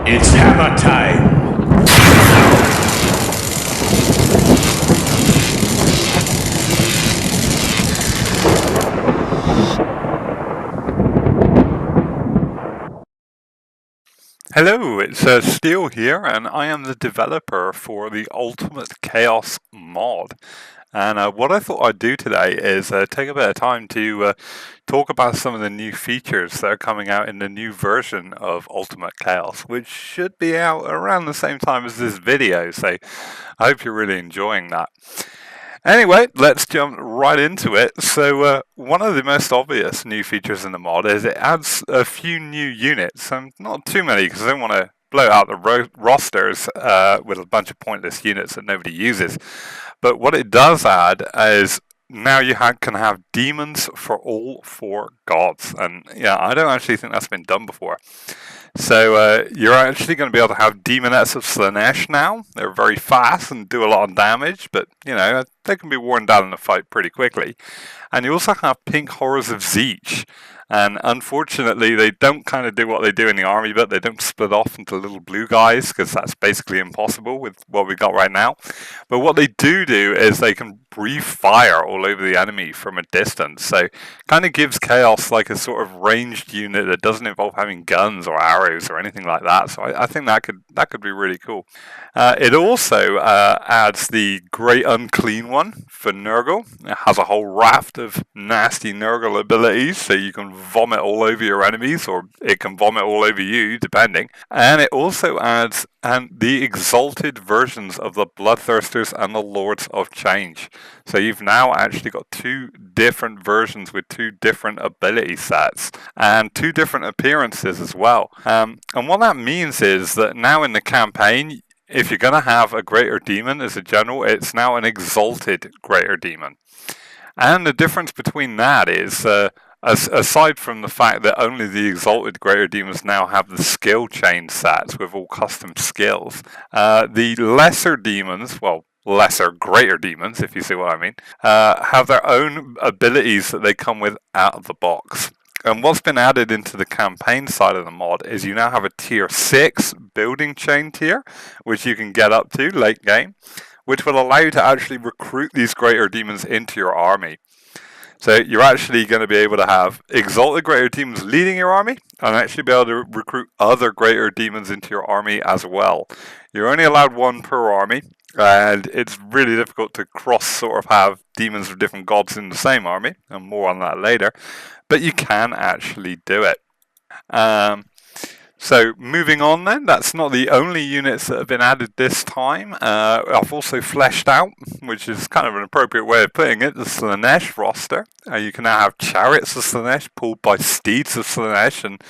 It's hammer time! Hello, it's Steel here, and I am the developer for the Ultimate Chaos mod. And what I thought I'd do today is take a bit of time to talk about some of the new features that are coming out in the new version of Ultimate Chaos, which should be out around the same time as this video, so I hope you're really enjoying that. Anyway, let's jump right into it. So one of the most obvious new features in the mod is it adds a few new units, and not too many because I don't want to blow out the rosters with a bunch of pointless units that nobody uses. But what it does add is now you can have demons for all 4 gods, and yeah, I don't actually think that's been done before. So you're actually going to be able to have Demonettes of Slaanesh now. They're very fast and do a lot of damage, but you know, they can be worn down in a fight pretty quickly. And you also have Pink Horrors of Zeech. And unfortunately, they don't kind of do what they do in the army, but they don't split off into little blue guys, because that's basically impossible with what we got right now. But what they do is they can breathe fire all over the enemy from a distance. So kind of gives Chaos like a sort of ranged unit that doesn't involve having guns or arrows or anything like that. So I think that could be really cool. It also adds the Great Unclean one for Nurgle. It has a whole raft of nasty Nurgle abilities, so you can vomit all over your enemies, or it can vomit all over you, depending. And it also adds the exalted versions of the Bloodthirsters and the Lords of Change. So you've now actually got 2 different versions with 2 different ability sets and 2 different appearances as well. And what that means is that now in the campaign, if you're going to have a Greater Demon as a general, it's now an exalted Greater Demon. And the difference between that is, aside from the fact that only the exalted Greater Demons now have the skill chain sets with all custom skills, the lesser demons, well, lesser Greater Demons, if you see what I mean, have their own abilities that they come with out of the box. And what's been added into the campaign side of the mod is you now have a tier 6 building chain tier, which you can get up to late game, which will allow you to actually recruit these Greater Demons into your army. So you're actually going to be able to have exalted Greater Demons leading your army, and actually be able to recruit other Greater Demons into your army as well. You're only allowed 1 per army, and it's really difficult to sort of have demons of different gods in the same army, and more on that later. But you can actually do it. So moving on then, that's not the only units that have been added this time. I've also fleshed out, which is kind of an appropriate way of putting it, the Slaanesh roster. You can now have chariots of Slaanesh pulled by steeds of Slaanesh, and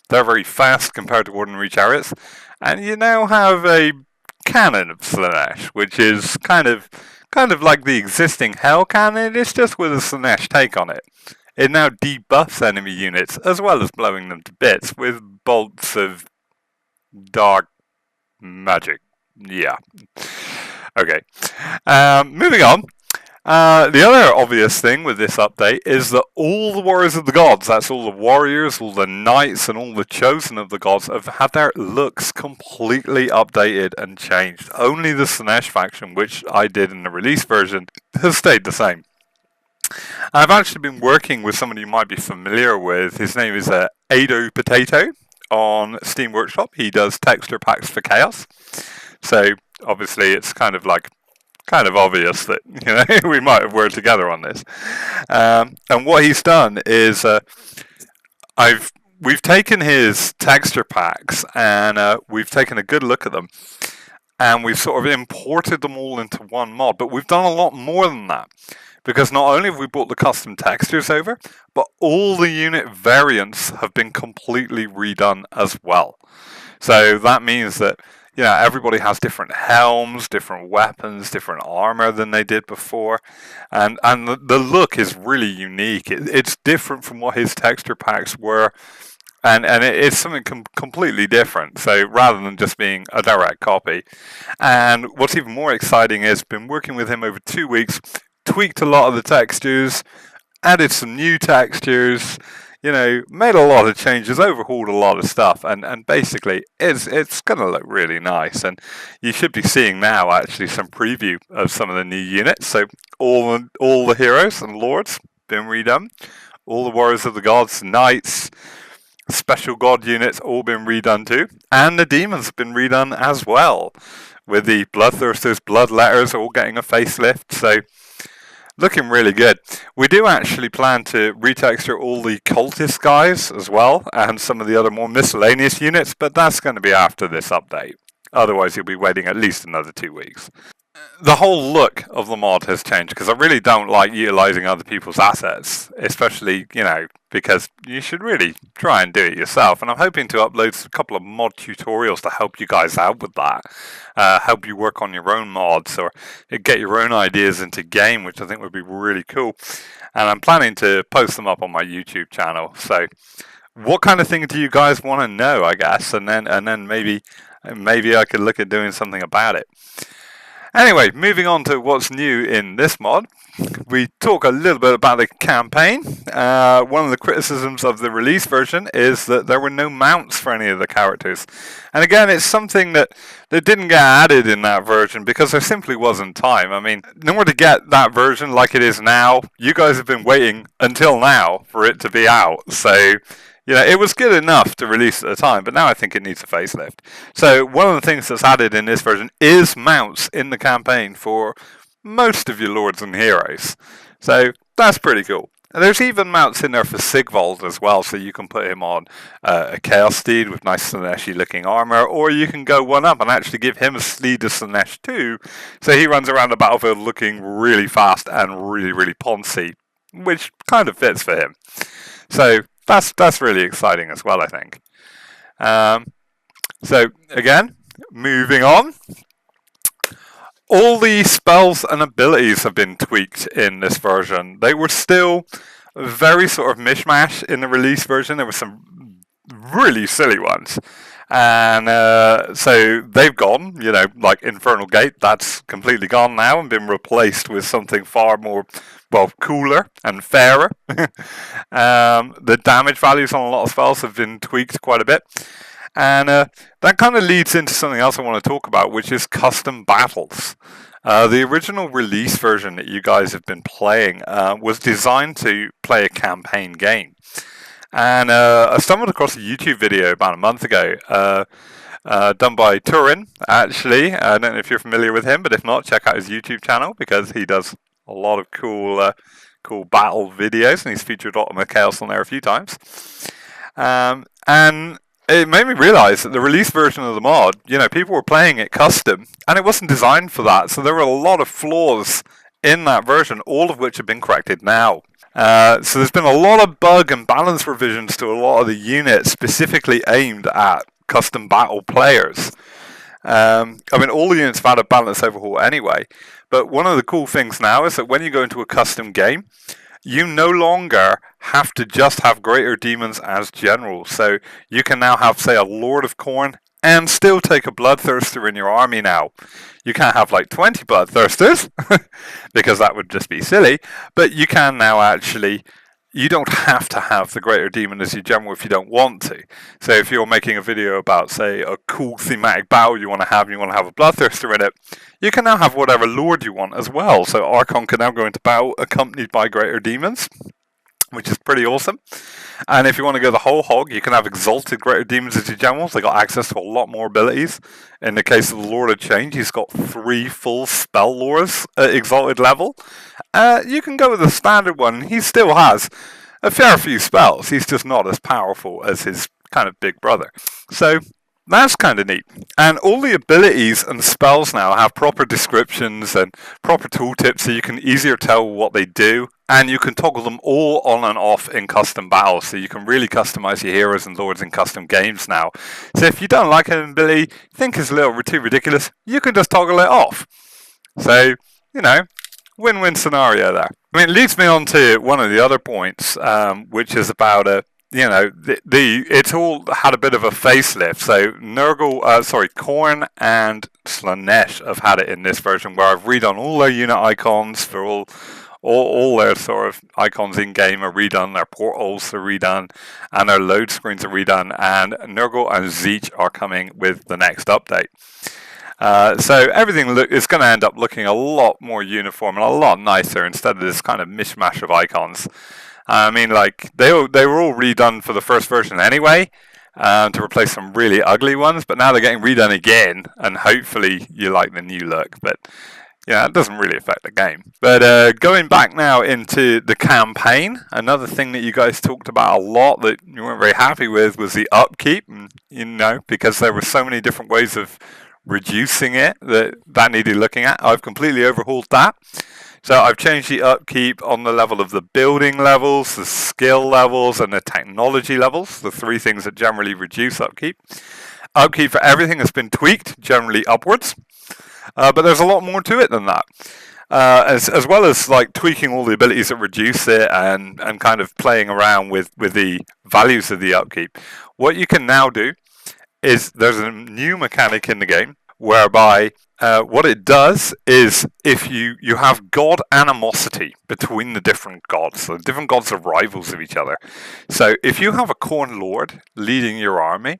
they're very fast compared to ordinary chariots. And you now have a cannon of Slaanesh, which is kind of like the existing Hell Cannon, it's just with a Slaanesh take on it. It now debuffs enemy units, as well as blowing them to bits, with bolts of dark magic. Yeah. Okay. Moving on. The other obvious thing with this update is that all the Warriors of the Gods, that's all the warriors, all the knights, and all the chosen of the gods, have had their looks completely updated and changed. Only the Slaanesh faction, which I did in the release version, has stayed the same. I've actually been working with someone you might be familiar with. His name is Ado Potato on Steam Workshop. He does texture packs for Chaos. So obviously it's kind of obvious that we might have worked together on this. And what he's done is we've taken his texture packs and we've taken a good look at them. And we've sort of imported them all into one mod. But we've done a lot more than that. Because not only have we brought the custom textures over, but all the unit variants have been completely redone as well. So that means that everybody has different helms, different weapons, different armor than they did before. And the look is really unique. It's different from what his texture packs were. And it's something completely different. So rather than just being a direct copy. And what's even more exciting is been working with him over 2 weeks, tweaked a lot of the textures, added some new textures, made a lot of changes, overhauled a lot of stuff, and basically it's going to look really nice. And you should be seeing now actually some preview of some of the new units. So all the heroes and lords been redone, all the warriors of the gods, knights, special god units all been redone too, and the demons have been redone as well, with the bloodthirsters, bloodletters all getting a facelift. So looking really good. We do actually plan to retexture all the cultist guys as well, and some of the other more miscellaneous units, but that's going to be after this update. Otherwise, you'll be waiting at least another 2 weeks. The whole look of the mod has changed, because I really don't like utilizing other people's assets, especially, because you should really try and do it yourself. And I'm hoping to upload a couple of mod tutorials to help you guys out with that, help you work on your own mods or get your own ideas into game, which I think would be really cool. And I'm planning to post them up on my YouTube channel. So what kind of thing do you guys want to know, I guess? And then maybe I could look at doing something about it. Anyway, moving on to what's new in this mod, we talk a little bit about the campaign. One of the criticisms of the release version is that there were no mounts for any of the characters. And again, it's something that didn't get added in that version because there simply wasn't time. I mean, in order to get that version like it is now, you guys have been waiting until now for it to be out. So it was good enough to release at the time, but now I think it needs a facelift. So one of the things that's added in this version is mounts in the campaign for most of your lords and heroes. So that's pretty cool. And there's even mounts in there for Sigvald as well, so you can put him on a Chaos Steed with nice Slaneshi looking armor, or you can go one up and actually give him a Steed of Slanesh too, so he runs around the battlefield looking really fast and really, really poncy, which kind of fits for him. So that's really exciting as well, I think. So again, moving on. All the spells and abilities have been tweaked in this version. They were still very sort of mishmash in the release version. There were some really silly ones. And so they've gone, like Infernal Gate, that's completely gone now and been replaced with something far more, cooler and fairer. The damage values on a lot of spells have been tweaked quite a bit. And that kind of leads into something else I want to talk about, which is custom battles. The original release version that you guys have been playing was designed to play a campaign game. And I stumbled across a YouTube video about a month ago done by Turin, actually. I don't know if you're familiar with him, but if not, check out his YouTube channel because he does a lot of cool battle videos, and he's featured Ultimate Chaos on there a few times. And it made me realize that the release version of the mod, people were playing it custom, and it wasn't designed for that. So there were a lot of flaws in that version, all of which have been corrected now. So there's been a lot of bug and balance revisions to a lot of the units specifically aimed at custom battle players. All the units have had a balance overhaul anyway, but one of the cool things now is that when you go into a custom game, you no longer have to just have greater demons as generals. So you can now have, say, a Lord of Khorne and still take a Bloodthirster in your army now. You can't have like 20 Bloodthirsters because that would just be silly, but you can now actually, you don't have to have the greater demon as your general if you don't want to. So if you're making a video about, say, a cool thematic battle you want to have and you want to have a Bloodthirster in it, you can now have whatever lord you want as well. So Archon can now go into battle accompanied by greater demons, which is pretty awesome. And if you want to go the whole hog, you can have exalted greater demons as your generals. They got access to a lot more abilities. In the case of the Lord of Change, he's got 3 full spell lords at exalted level. You can go with the standard one. He still has a fair few spells. He's just not as powerful as his kind of big brother. So that's kind of neat. And all the abilities and spells now have proper descriptions and proper tooltips so you can easier tell what they do. And you can toggle them all on and off in custom battles. So you can really customize your heroes and lords in custom games now. So if you don't like an ability, think it's a little too ridiculous, you can just toggle it off. So, win-win scenario there. It leads me on to one of the other points, which is about it's all had a bit of a facelift. So Khorne and Slanesh have had it in this version, where I've redone all their unit icons for All their sort of icons in game are redone, their portals are redone, and their load screens are redone. And Nurgle and Zeech are coming with the next update. So everything is going to end up looking a lot more uniform and a lot nicer instead of this kind of mishmash of icons. I mean, like they were all redone for the first version anyway, to replace some really ugly ones, but now they're getting redone again, and hopefully you like the new look. But yeah, it doesn't really affect the game. But going back now into the campaign, another thing that you guys talked about a lot that you weren't very happy with was the upkeep. And, because there were so many different ways of reducing it that needed looking at. I've completely overhauled that. So I've changed the upkeep on the level of the building levels, the skill levels, and the technology levels, the three things that generally reduce upkeep. Upkeep for everything has been tweaked, generally upwards, but there's a lot more to it than that. As well as like tweaking all the abilities that reduce it and kind of playing around with the values of the upkeep. What you can now do is there's a new mechanic in the game whereby what it does is if you have god animosity between the different gods, so the different gods are rivals of each other. So if you have a Khorne Lord leading your army,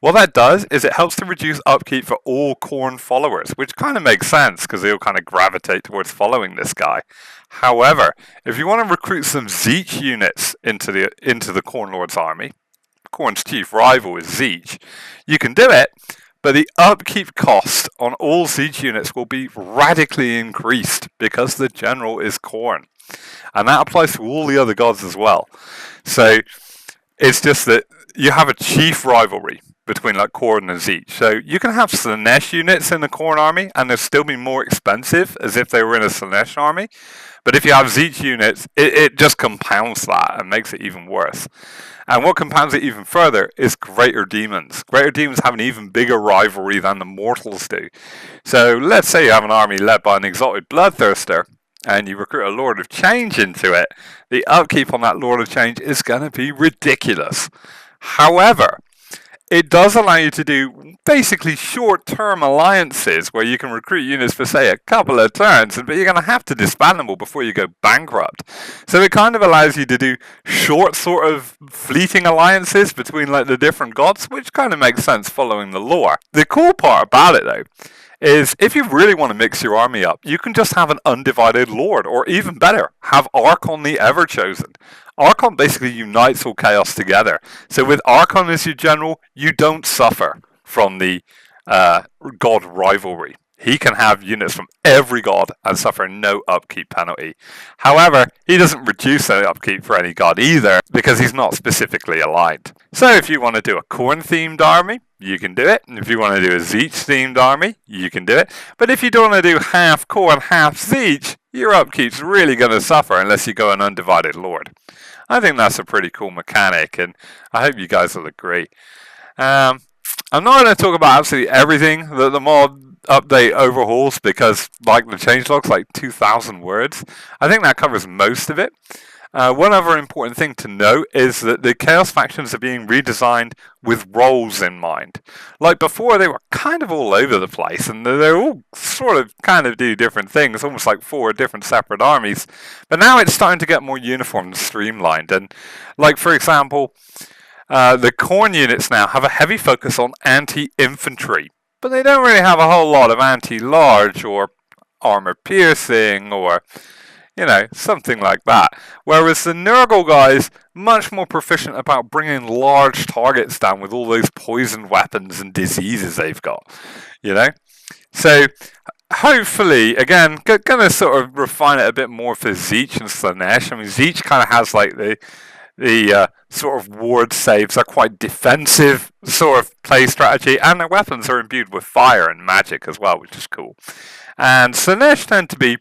what that does is it helps to reduce upkeep for all Khorne followers, which kind of makes sense because they'll kind of gravitate towards following this guy. However, if you want to recruit some Zeech units into the Khorne Lord's army, Khorne's chief rival is Zeech, you can do it, but the upkeep cost on all Zeech units will be radically increased because the general is Khorne. And that applies to all the other gods as well. So it's just that you have a chief rivalry between like Khorne and Zeech. So you can have Slaanesh units in the Khorne army and they'll still be more expensive as if they were in a Slaanesh army. But if you have Zeech units, it just compounds that and makes it even worse. And what compounds it even further is Greater Demons. Greater Demons have an even bigger rivalry than the Mortals do. So let's say you have an army led by an exalted Bloodthirster, and you recruit a Lord of Change into it. The upkeep on that Lord of Change is going to be ridiculous. However, it does allow you to do basically short-term alliances where you can recruit units for, say, a couple of turns, but you're going to have to disband them all before you go bankrupt. So it kind of allows you to do short sort of fleeting alliances between like the different gods, which kind of makes sense following the lore. The cool part about it, though, is if you really want to mix your army up, you can just have an undivided lord, or even better, have Archon the Everchosen. Archon basically unites all chaos together. So with Archon as your general, you don't suffer from the god rivalry. He can have units from every god and suffer no upkeep penalty. However, he doesn't reduce the upkeep for any god either because he's not specifically aligned. So if you want to do a Khorne-themed army, you can do it. If you want to do a Zeech-themed army, you can do it. But if you don't want to do half Khorne, half Zeech, your upkeep's really going to suffer unless you go an undivided lord. I think that's a pretty cool mechanic, and I hope you guys will agree. I'm not going to talk about absolutely everything that the mod update overhauls because, like the changelog's like 2,000 words. I think that covers most of it. One other important thing to note is that the Chaos factions are being redesigned with roles in mind. Like before, they were kind of all over the place, and they're all sort of kind of do different things, almost like 4 different separate armies. But now it's starting to get more uniform and streamlined. And like, for example, the Khorne units now have a heavy focus on anti-infantry, but they don't really have a whole lot of anti-large or armor-piercing or something like that. Whereas the Nurgle guys, much more proficient about bringing large targets down with all those poison weapons and diseases they've got. So hopefully, again, going to sort of refine it a bit more for Zeech and Slaanesh. I mean, Zeech kind of has like the sort of ward saves are quite defensive sort of play strategy, and their weapons are imbued with fire and magic as well, which is cool. And Slaanesh tend to be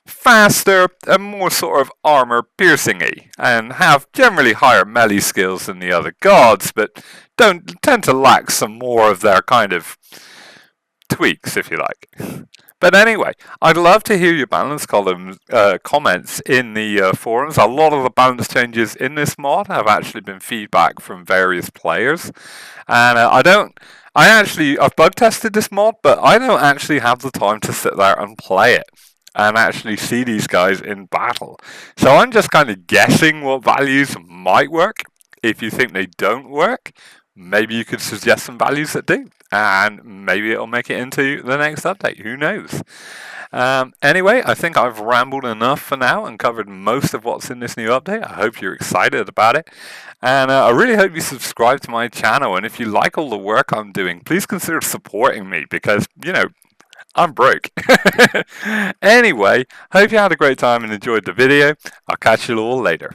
faster and more sort of armor piercing-y, and have generally higher melee skills than the other gods, but don't tend to lack some more of their kind of tweaks, if you like. But anyway, I'd love to hear your balance column comments in the forums. A lot of the balance changes in this mod have actually been feedback from various players, and I've bug tested this mod, but I don't actually have the time to sit there and play it. and actually see these guys in battle. So I'm just kind of guessing what values might work. If you think they don't work, maybe you could suggest some values that do, and maybe it'll make it into the next update. Who knows? Anyway, I think I've rambled enough for now and covered most of what's in this new update. I hope you're excited about it. And I really hope you subscribe to my channel. And if you like all the work I'm doing, please consider supporting me because, I'm broke. Anyway, hope you had a great time and enjoyed the video. I'll catch you all later.